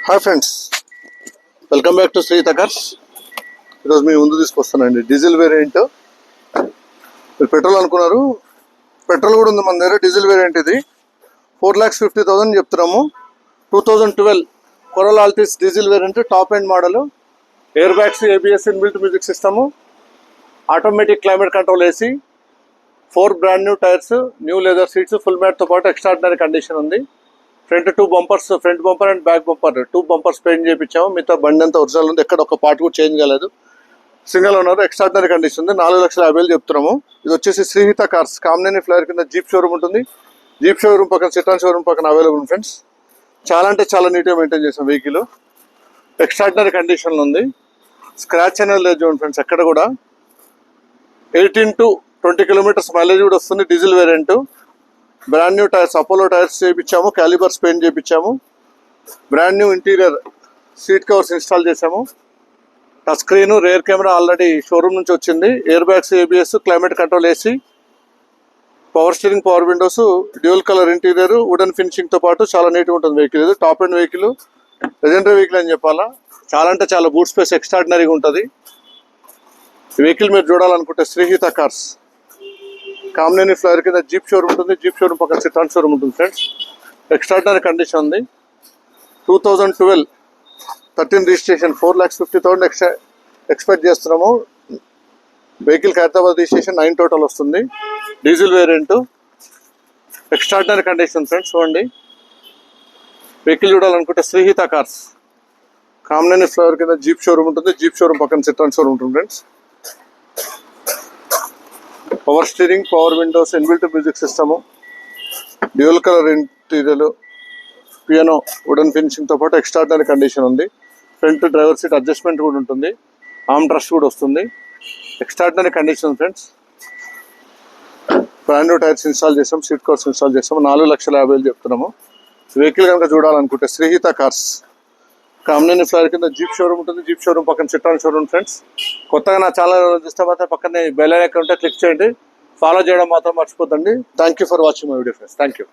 Hi friends, welcome back to Sreehitha cars. ఈరోజు మీ ముందు తీసుకొస్తానండి diesel variant. మీరు పెట్రోల్ అనుకున్నారు, పెట్రోల్ కూడా ఉంది మన దగ్గర. డీజిల్ వేరియంట్ ఇది 4,50,000 చెప్తున్నాము. 2012 Corolla Altis diesel variant, top end model. Air bags, ABS, inbuilt music system, automatic climate control AC, 4 brand new tyres, new leather seats, full మ్యాట్తో పాటు ఎక్స్ట్రాడినరీ కండిషన్ ఉంది. Front 2 bumpers, front bumper and back bumper 2 bumpers paint చేయించాము. మిగతా బండి అంతా original ఉంది, ఎక్కడ ఒక పార్ట్ కూడా చేంజ్ కాలేదు. సింగల్ ఓనర్, ఎక్స్ట్రాడినరీ కండిషన్ ఉంది. 4,50,000 చెప్తున్నాము. ఇది వచ్చేసి శ్రీహిత కార్స్, కామినేని ఫ్లైర్ కింద జీప్ షోరూమ్ ఉంటుంది. జీప్ షోరూమ్ పక్కన, సిట్రాన్ షోరూమ్ పక్కన అవైలబుల్ ఫ్రెండ్స్. చాలా అంటే చాలా నీట్గా మెయింటైన్ చేసాం వెహికల్. ఎక్స్ట్రాడినరీ కండిషన్లో ఉంది. స్క్రాచ్ అనేది లేదు చూడండి ఫ్రెండ్స్ ఎక్కడ కూడా. 18 to 20 కిలోమీటర్స్ మైలేజ్ కూడా వస్తుంది. Diesel variant. Brand new tyres, Apollo tyres చేయించాము. క్యాలిబర్స్ పెయింట్ చేయించాము. Brand new interior seat covers install చేసాము. Touch screen, rear camera already showroom నుంచి వచ్చింది. Air bags, ABS, climate control AC, power steering, power windows, dual colour interior, wooden ఫినిషింగ్తో పాటు చాలా నీట్గా ఉంటుంది వెహికల్. ఇది top end vehicle, legendary vehicle అని చెప్పాలా. చాలా అంటే చాలా బూట్ స్పేస్ ఎక్స్ట్రాడినరీగా ఉంటుంది. ఈ వెహికల్ మీరు చూడాలనుకుంటే శ్రీహిత కార్స్, కామినేని ఫ్లైర్ కింద జీప్ షోరూమ్ ఉంటుంది. జీప్ షోరూమ్ పక్కన సిట్రాన్ షోరూమ్ ఉంటుంది ఫ్రెండ్స్. ఎక్స్ట్రాడినరీ కండిషన్ ఉంది. 2012 13 రిజిస్ట్రేషన్, 4,50,000 ఎక్స్పెక్ట్ చేస్తున్నాము. వెహికల్కి హైదరాబాద్ రిజిస్ట్రేషన్ 9 టోటల్ వస్తుంది. Diesel variant, extraordinary condition friends. చూడండి, వెహికల్ చూడాలనుకుంటే శ్రీహిత కార్స్, కామినేని ఫ్లైర్ కింద జీప్ షోరూమ్ ఉంటుంది. జీప్ షోరూమ్ పక్కన సిట్రాన్ షోరూమ్ ఉంటుంది friends. Power steering, power windows, inbuilt music system, dual colour interior, piano, wooden ఫినిషింగ్తో పాటు ఎక్స్ట్రాడినరీ కండిషన్ ఉంది. ఫ్రంట్ డ్రైవర్ సీట్ అడ్జస్ట్మెంట్ కూడా ఉంటుంది. ఆర్మ్ ట్రస్ట్ కూడా వస్తుంది. Extraordinary condition friends. Brand new tyres install చేసాం, సీట్ కవర్స్ ఇన్స్టాల్ చేసాము. 4,50,000 చెప్తున్నాము. వెహికల్ కనుక చూడాలనుకుంటే శ్రీహిత కార్స్, కామినేని ఫ్లైర్ కింద జీప్ షోరూమ్ ఉంటుంది. జీప్ షోరూమ్ పక్కన సిట్రాన్ షోరూమ్ ఫ్రెండ్స్. కొత్తగా నా ఛానల్ చూస్తే మాత్రం పక్కనే బెల్ ఐకాన్ ఉంటే క్లిక్ చేయండి. ఫాలో చేయడం మాత్రం మర్చిపోతండి. Thank you for watching my video friends. Thank you.